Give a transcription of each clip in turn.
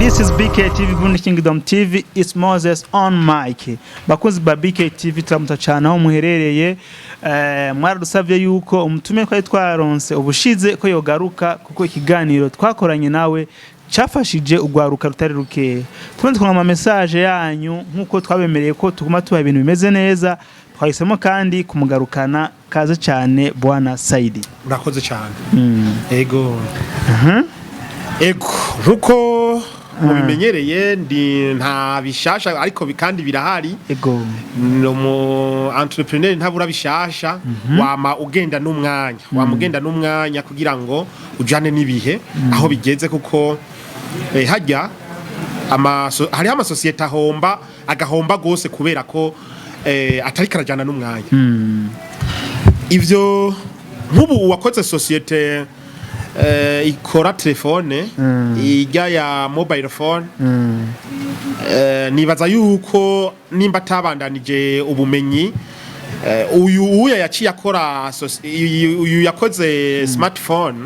This is BKTV Burundi Kingdom TV. It's Moses on mic. Bakunzi ba BKTV turamutacana aho muherereye. Mwaradusavye yuko umutume ko twaronse ubushize ko yogaruka kuko ikiganiro twakoranye nawe cyafashije ugwaruka rutari ruke. Tumenye twanga message yanyu nkuko twabemereye ko tuguma tuba ibintu bimeze neza. Twahisemo kandi kumugarukana kaze cyane bwana Saidi. Urakoze cyane. Ego. Ego ruko mubimenyereye ndi nta bishasha ariko bikandi birahari. Ego. No mu entrepreneur ntabura bishasha wama ugenda n'umwanya. Wamugenda n'umwanya kugira ngo ujane nibihe aho bigeze kuko hajya hari ama societe agahomba gose kubera ko atari karajana n'umwanya. Ivyo nkubu wakoze societe ikora telefone ijya ya mobile phone nibaza yuko nimba tabandanije ubumenyi uyu yaciye akora uyu yakoze smartphone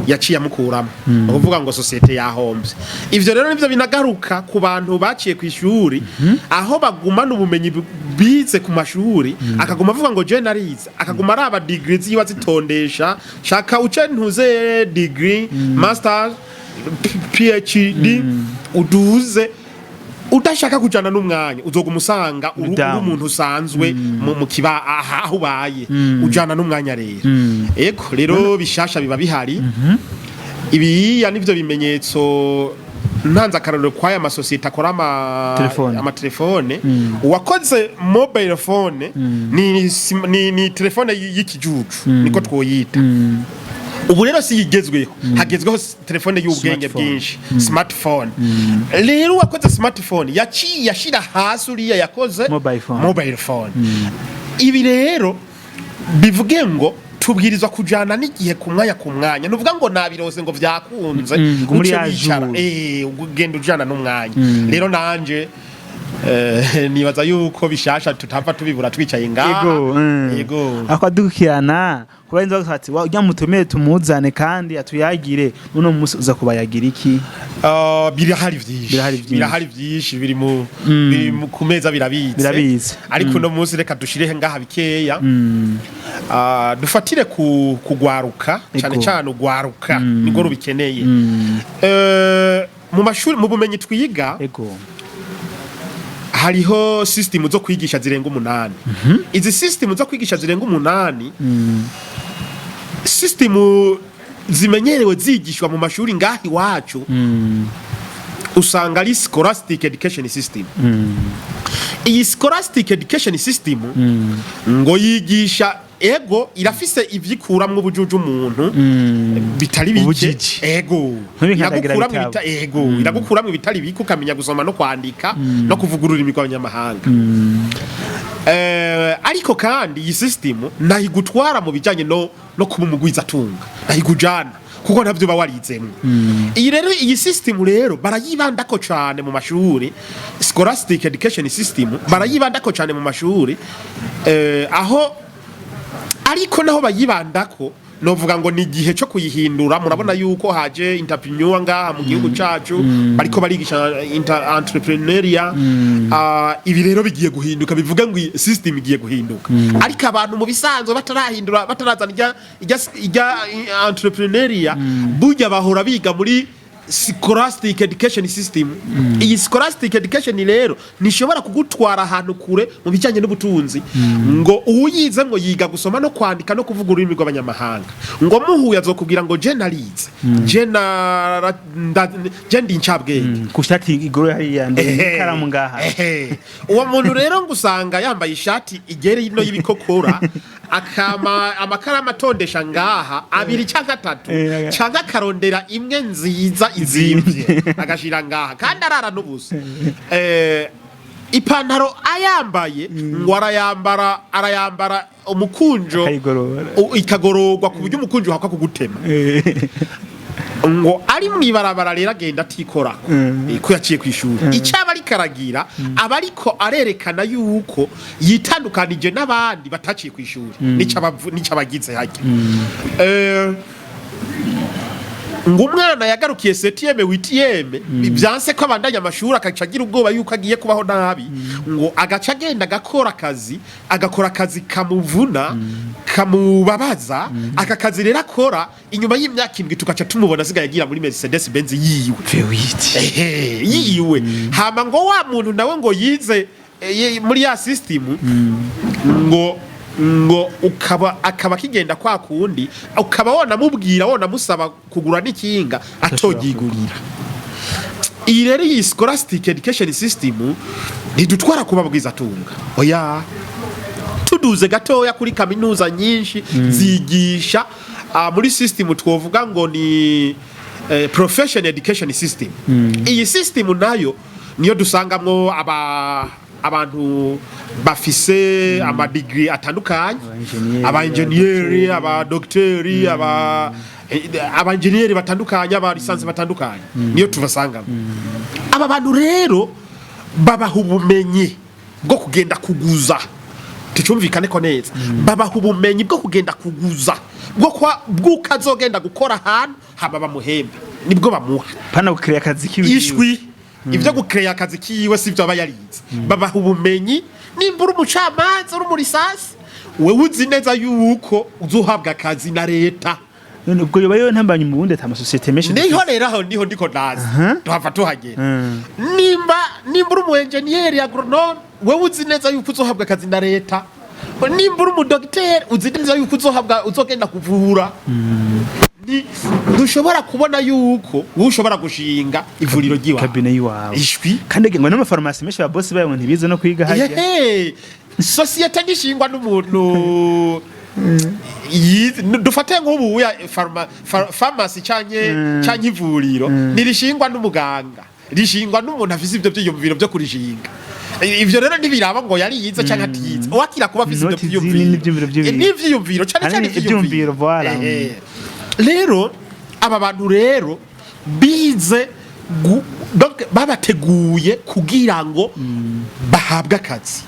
yaciye amukuramo uvuga ngo societe yahombye. Ivyo rero nivyo binagaruka ku bantu baciye ku ishuri aho bagumana ubumenyi bize ku mashuri akaguma avuga ngo je narize akaguma araba degree ziwa zitondesha shaka ucentuze degree master PhD uduze udashaka kujana n'umwanya uzogumusanga uri umuntu usanzwe mu kiba aho baye ujana n'umwanya rero bishasha biba bihari ibi ya nivyo bimenyetso ntanza kararo kwaya amasosiyete akora ama telefone uwakoze mobile phone ni telefone y'ikijuju niko twoyita. Ubu rero si yigezweho hagezweho telefone y'ubwenge bwinshi smartphone. Rero wakoze smartphone yaciye yashira hasi uriya yakoze mobile phone. Ibi rero bivuge ngo tubwirizwa kujana n'igihe ku mwanya nuvuga ngo nabirose ngo vyakunze uce bicara ugenda ujana n'umwanya. Rero nanje nibaza yuko bishasha tutapfa tubibura twicaye ngaha. Yego akadukirana kubenza ati ujya mutumere tumuzane kandi atuyagire none musi uza kubayagira iki? Birahari byinshi biri mu kumeza birabize ariko no musi reka dushirehe ngaha bikeya. Dufatire kugwaruka cyane ugwaruka nigo rubikeneye mu mashuri mu bumenyi twiga. Hariho system zo kwigisha zirenga 8. Izi system zo kwigisha zirenga 8 system zimenyerewe zigishwa mu mashuri ngahi wacu usanga ari scholastic education system. Iyi scholastic education system ngo yigisha ego irafise ivyikuramwe ubujuju umuntu bitari bike iragukuramwe bitari bike ukamenya gusoma no kwandika no kuvuga ururimi rw'abanyamahanga. Ariko kandi iyi system nahigutwara mu bijanye no kuba umugwiza tunga nahigujana kuko ntavyo bawarizemwe. Iyi system rero barayibandako cyane mu mashuri scholastic education system barayibandako cyane mu mashuri aho ariko naho bayibandako novuga ngo ni igihe cyo kuyihindura. Murabona yuko haje entrepreneur ngaha mu gihugu cacu bariko barigisha entrepreneuria. Ibi rero bigiye guhinduka bivuga ngo system igiye guhinduka ariko abantu mu bisanzwe batarahindura batarazana ijya entrepreneuria burya bahora biga muri scholastic education system. Iyi scholastic education rero nishobora kugutwara ahantu kure mu bijanye n'ubutunzi ngo uyize ngo yiga gusoma no kwandika no kuvuga ururimi rw'abanyamahanga ngo muhuye azokubwira ngo je narize je ndi ncabwenge kushati igoro yandi karamu ngaha. Uwo muntu rero ngusanga yambaye ishati igere no y'ibikokora amakaramu atondesha ngaha 2 cyangwa 3 cyangwa karondera imwe nziza izimvye agashira ngaha kandi arara n'ubusa. Ipantaro ayambaye ngo arayambara umukunjo ikagororwa ku buryo umukunjo hakwa kugutema. ngo ari mwibarabara rero agenda atikora ko yaciye ku ishuri icyaba ari karagira abariko arerekana yuko yitandukanije n'abandi bataciye ku ishuri nicabagize hake ngo umwana yagarukiye setiyeme witiyeme byanse ko abandanya amashuri akaca agira ubwoba yuko agiye kubaho nabi ngo agaca agenda agakora akazi kamuvuna kamubabaza aka kazi rero akora inyuma y'imyaka 7 tukaca tumubona asigaye agira muri Mercedes Benz yiwe hama ngo wa muntu nawe ngo yize muri ya system ngo akaba kigenda kwa kundi ukaba wona mubwira wona musaba kugura n'ikinga atogigurira. Iyi rero iyi scholastic education system ntidutwara kubabwiza tunga oya tuduze gatoya kuri kaminuza nyinshi zigisha muri system twovuga ngo ni professional education system. Iyi system nayo niyo dusangamwo abantu bafise ama degree atandukanye aba engineer aba docteur aba engineer batandukanye aba license batandukanye niyo tubasangamo. Aba bantu rero babaha ubumenyi bwo kugenda kuguza tucumvikane ko neza babaha ubumenyi bwo kugenda kuguza bwo kazogenda gukora ahantu haba bamuhembe nibwo bamuha pana gukreya akazi ishwi ibyo gukreya akazi kiwe sivyo aba yarize babaha ubumenyi nimbura umucamanza uri muri sasi wewe uzi neza yuko uzohabwa akazi na leta none ubwo yobayo ntambanye mu bundi atama societe menshi niho rero aho niho ndiko nazi tuhava tuhagera nimbura umu engineer agronome wewe uzi neza yuko uzohabwa akazi na leta nimbura umu docteur uzi neza yuko uzogenda kuvura dushobora kubona yuko ushobora gushinga ivuriro giwa kabine yiwawe ishwi kandi ngo n'ama pharmacy mesha boss bayo ntibize no kwiga hajya societe gishingwa n'umuntu dufate nk'ubu ya pharmacy cyanye ivuriro nirishingwa n'umuganga rishingwa n'umuntu afise ibyo byiyumviro byo kurishinga ivyo rero ntibiraba ngo yari yize cyangwa atize wakira kuba afise ibyo byiyumviro cyane ibyumviro voilà rero aba bantu rero bize babateguye kugira ngo bahabwe akazi.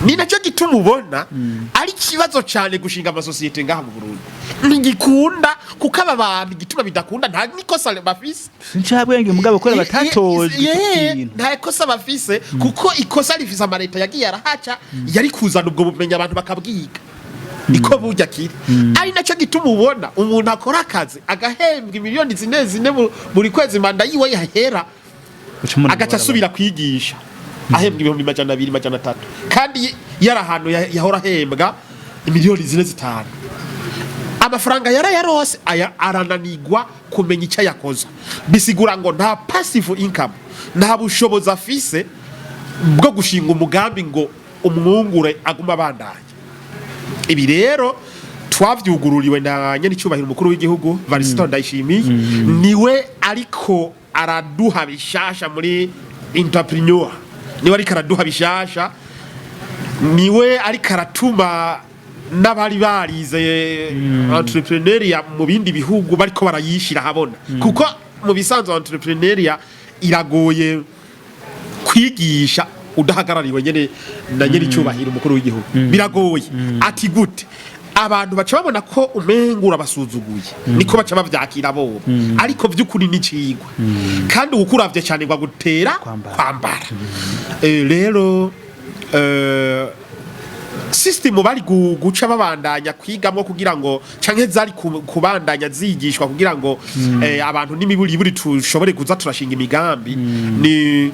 Ni nacyo gituma ubona ari kibazo cyane gushinga amasosiyete ngaha mu Burundi ntigikunda kuko aba bantu gituma bidakunda nta nikosa bafise ncabwenge mugabo ko batatoje nta kosa bafise kuko ikosa rifise amareta yagiye arahaca yari kuzana ubwo bumenyi abantu bakabwiga niko burya kiri ari nacyo gituma ubona umuntu akora akazi agahembwa miliyoni zine buri kwezi manda yiwe yahera agaca asubira kwigisha ahembwa 200-300 kandi yari ahantu yahora ahembwa miliyoni 4-5 amafaranga yarose arananigwa kumenya icyo yakoze bisigura ngo nta passive income nta bushobozi afise bwo gushinga umugambi ngo umwungure aguma bandanye. Ibi rero twavyugururiwe na nyene cyubahiro umukuru w'igihugu Variston Ndayishimiye niwe ariko araduha bishasha muri entrepreneur niwe ariko araduha bishasha niwe ariko aratuma n'abari barize entrepreneuria mu bindi bihugu bariko barayishira habona kuko mu bisanzwe entrepreneuria iragoye kwigisha udahagarariwe nyene na nyeri cyubahiro umukuru w'igihugu biragoye ati gute abantu baca babona ko umengura basuzuguye niko baca bavyakira bo ariko vy'ukuri n'icigwa kandi ukuravye cyane ngo gutera kwambara rero system bari guca babandanya kwigamo kugira ngo canke zari kubandanya zigishwa kugira ngo abantu n'imiburi tushobore kuza turashinga imigambi ni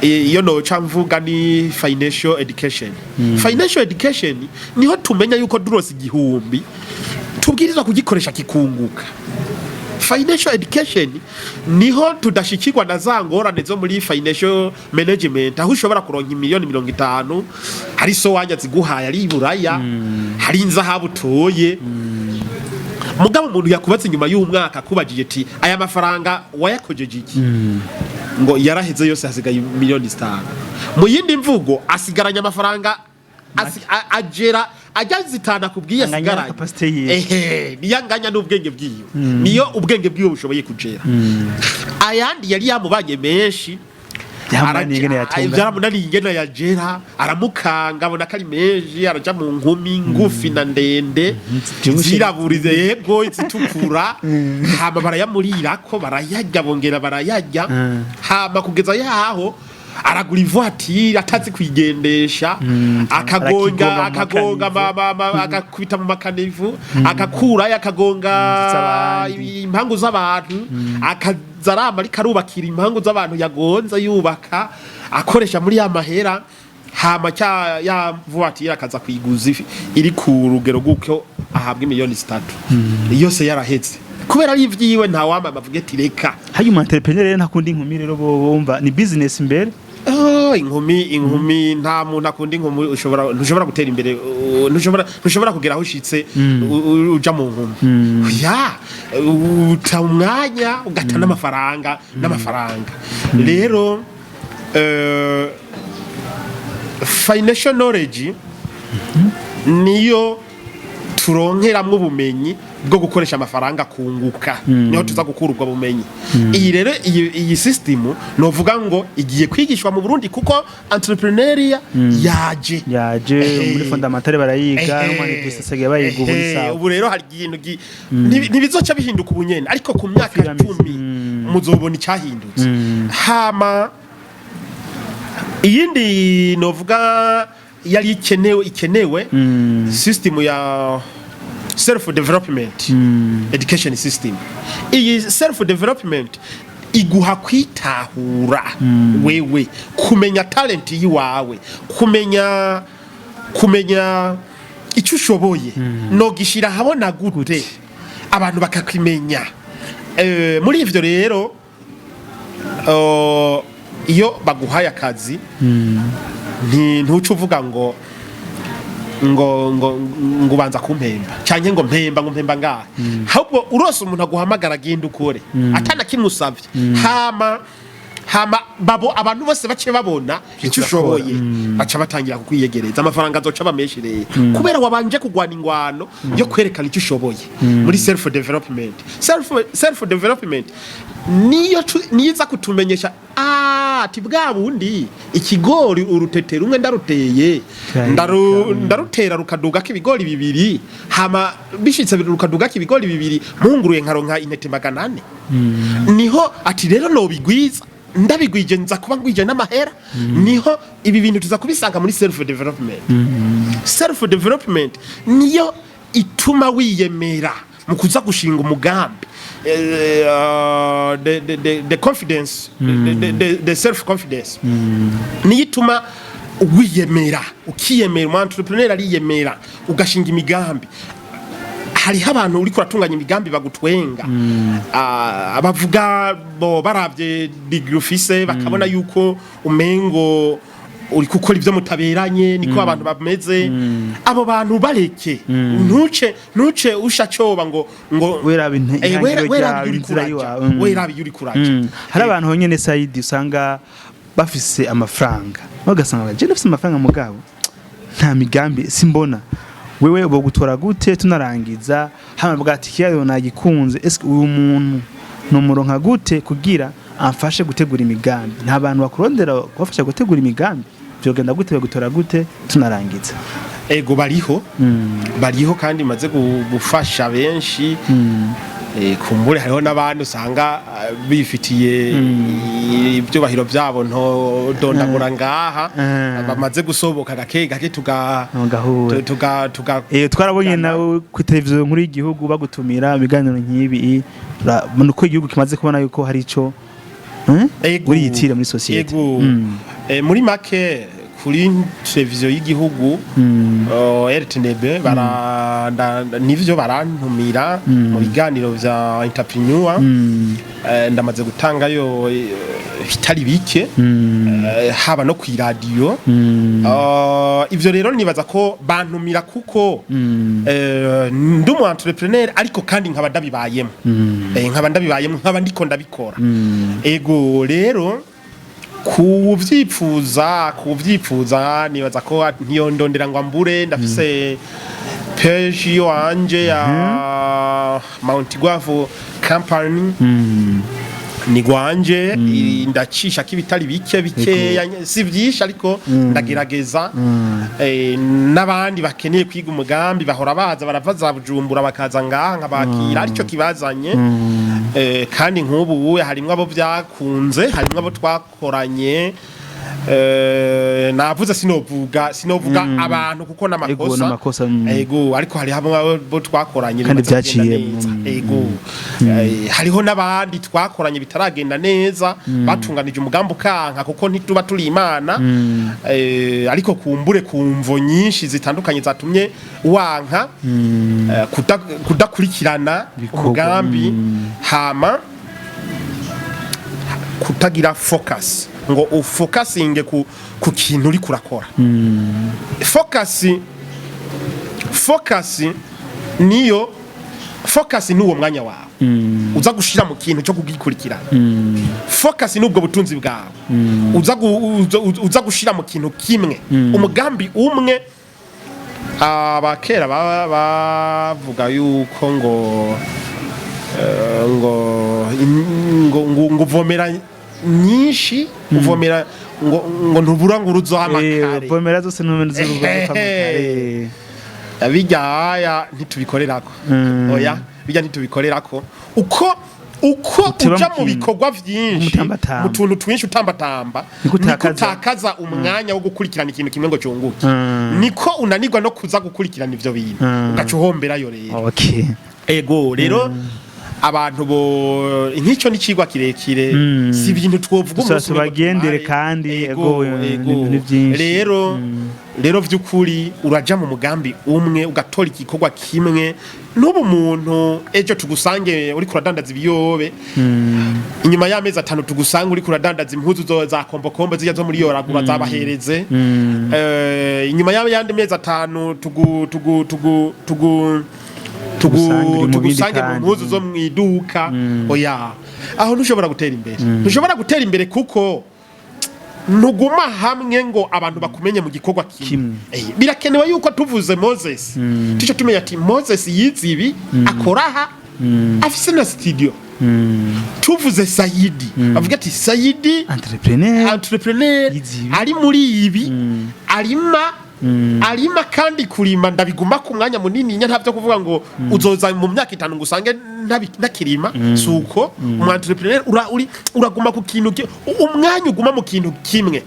iyo no camvuga ni financial education. Financial education niho tumenya yuko durose igihumbi tubwirizwa kugikoresha kikunguka. Financial education niho tudashikirwa na za ngorane zo muri financial management aho ushobora kuronka miliyoni 50 hari so wanya ziguhaye ari iburaya hari inzahabu toye mugabo umuntu yakubatse nyuma y'umwaka kubajije ati aya mafaranga wayakojeje iki ngo yaraheze yose hasigaye miliyoni 5 mu yindi mvugo asigaranya amafaranga ajazitana kubwiye asigaranye niyanganya n'ubwenge bwiwe niyo ubwenge bwiwe bushoboye kujera ayandi yari yamubanye menshi Byamunaniye ingene yatunga. Byaramunaniye ingene yagera aramukanga abona ko ari menshi araja mu nkumi ngufi na ndende ziraburize yego zitukura hama barayamurirako barayarya bongera barayarya hama kugeza yaho aragura ivoitire atazi kwigendesha akagonga agakubita mu makanevu agakura akagonga impangu z'abantu akazarama ariko arubakira impangu z'abantu yagonza yubaka akoresha muri ya mahera hama ya voitire akaza kwiguza iri ku rugero guko ahabwa miliyoni 3 yose yarahetse kubera ari ivyiwe nta wama bavuga ati reka hayo mu entrepreneur rero ntakundi inkumi rero bomba ni business imbere inkumi nta muntu akunda inkumi ntushobora gutera imbere ntushobora kugera aho ushitse uja mu nkumi ya uta umwanya ugata n'amafaranga rero financial knowledge niyo turonkeramwo ubumenyi bwo gukoresha amafaranga kunguka niho tuza gukura ubwo bumenyi iyi rero iyi system novuga ngo igiye kwigishwa mu Burundi kuko entrepreneuria yaje muri fondamentale barayiga no manifestation bayiga ubu sawa ubu rero hari ikintu ntibizoca bihinduka ubunyene ariko ku myaka 10 muzobona icyahindutse hama iyindi novuga yari ikenewe system ya self development education system iyi self development iguha kwitahura wewe kumenya talent yiwawe kumenya icyo ushoboye no gishira habona gute abantu bakakwimenya muri ivyo rero iyo baguhaye akazi ntuce uvuga ngo ubanza kumpemba cyane ngo mpemba ngaha ahubwo urose umuntu aguhamagara agenda ukore atana kimusavye hama abantu bose bace babona icyo ushoboye baca batangira kukwiyegereza amafaranga azoca bameshireye kubera wabanje kugwana ingwano yo kwerekana icyo ushoboye muri self development niza kutumenyesha ati bwa bundi ikigori urutete rumwe ndaruteye ndarutera rukaduga k'ibigori bibiri hama bishitse rukaduga k'ibigori bibiri munguruye nkaronka intete 400 niho ati rero no bigwiza ndabigwije nza kuba ngwije n'amahera niho ibi bintu tuza kubisanga muri self development niyo ituma wiyemera mu kuza gushinga umugambi the confidence the self confidence niyo ituma wiyemera ukiyemera mu entrepreneur ariyemera ugashinga imigambi hariho abantu uri kuratunganya imigambi bagutwenga abavuga bo baravye degree ufise bakabona yuko umengo uri gukora ibyo mutaberanye niko abantu bameze abo bantu bareke ntuce ushacoba ngo werabe yuri kuraje hari abantu honyene Saidi usanga bafise amafaranga bagasanga baje bafise amafaranga mugabo nta migambi simbona wewe bo gutora gute tunarangiza hama bwati kiyayo nagikunze eske uyu muntu no muronka gute kugira amfashe gutegura imigambi nta bantu bakurondera kubafasha gutegura imigambi byogenda gute gutora gute tunarangiza ego bariho kandi maze gufasha benshi kumbure hariho n'abandi usanga bifitiye ibyo bahiro byabo nto dondagura ngaha bamaze gusoboka gake twarabonye nawe ku televiziyo nkuru y'igihugu bagutumira ibiganiro nk'ibi nuko igihugu kimaze kubona yuko hari ico uri yitira muri societe muri make kuri televiziyo y'igihugu RTNB nivyo barantumira mu biganiro vya entrepreneur ndamaze gutangayo bitari bike haba no ku radio ivyo rero nibaza ko bantumira kuko ndumu entrepreneur ariko kandi nkaba ndabibayemo nkaba ndiko ndabikora ego rero kuvyifuza nibaza ko ntiyondondera ngo ambure ndafise page wanje ya Mount Guavu company ni gwanje ndacisha kibitari bikeya si vyinshi ariko ndagerageza n'abandi bakeneye kwiga umugambi bahora baza baravaza Bujumbura bakaza ngaha nkabakira arico kibazanye kandi nk'ubu harimwo abo byakunze harimwo abo twakoranye navuze sinovuga abantu kuko n'amakosa ego ariko hari abo twakoranye kandi byaciye ego hariho n'abandi twakoranye bitaragenda neza batunganije umugambi ukanka kuko ntituba turi imana ariko kumbure kumvo nyinshi zitandukanye zatumye wanka kudakurikirana umugambi hama kutagira focus ngo ufocusinge ku kintu uri kurakora focus niyo focus ni uwo mwanya wawe uza gushira mu kintu cyo kugikurikirana focus ni ubwo butunzi bwawe uza gushira mu kintu kimwe umugambi umwe abakera bavuga yuko ngo vomera nyinshi uvomera ngo ntubura ngo uruzohamakare vomera zose ntumenze uruzohamakare bijya ntitubikorerako oya bijya ntitubikorerako uko uja mu bikorwa vyinshi mu tuntu twinshi utambatamba niko utakaza umwanya wo gukurikirana ikintu kimwe ngo cyunguke niko unanirwa no kuza gukurikirana ivyo bintu ugacuhomberayo rero okay ego rero abantu bo nk'icyo ni cigwa kirekire si ibintu twovuga umunsi bagendere kandi ego rero vy'ukuri uraja mu mugambi umwe ugatora igikorwa kimwe n'ubu muntu ejo tugusange uri kuradandaza ibiyobe inyuma y'amezi 5 tugusange uri kuradandaza impuzu za kombokombo zijya zo muri yoragura zabahereze inyuma y'andi mezi 5 tugusange mu mpuzu zo mu iduka oya aho ntushobora gutera imbere kuko ntuguma hamwe ngo abantu bakumenye mu gikorwa kimwe birakenewe yuko tuvuze Moses tuco tumenya ati Moses yizibi akoraha afise na studio tuvuze Saidi avuga ati Saidi entrepreneur ari muri ibi arima kandi kurima ndabiguma ku mwanya munini ntavyo kuvuga ngo uzoza mu myaka 5 ngusange ntakirima suko umu entrepreneur uraguma ku kintu umwanya uguma mu kintu kimwe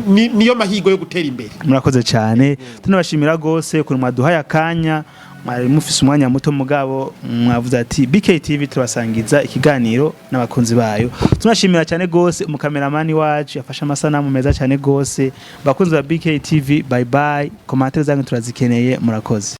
niyo mahigo yo gutera imbere. Murakoze cyane tunabashimira gose kuri mwaduhaye akanya mwari mufise umwanya muto mugabo mwavuze ati BKTV turasangiza ikiganiro n'abakunzi bayo. Tunashimira cyane gose umukameramani wacu yafasha amasanamu meza cyane gose bakunzi ba BKTV. Bye bye, commentaires zanyu turazikeneye. Murakoze.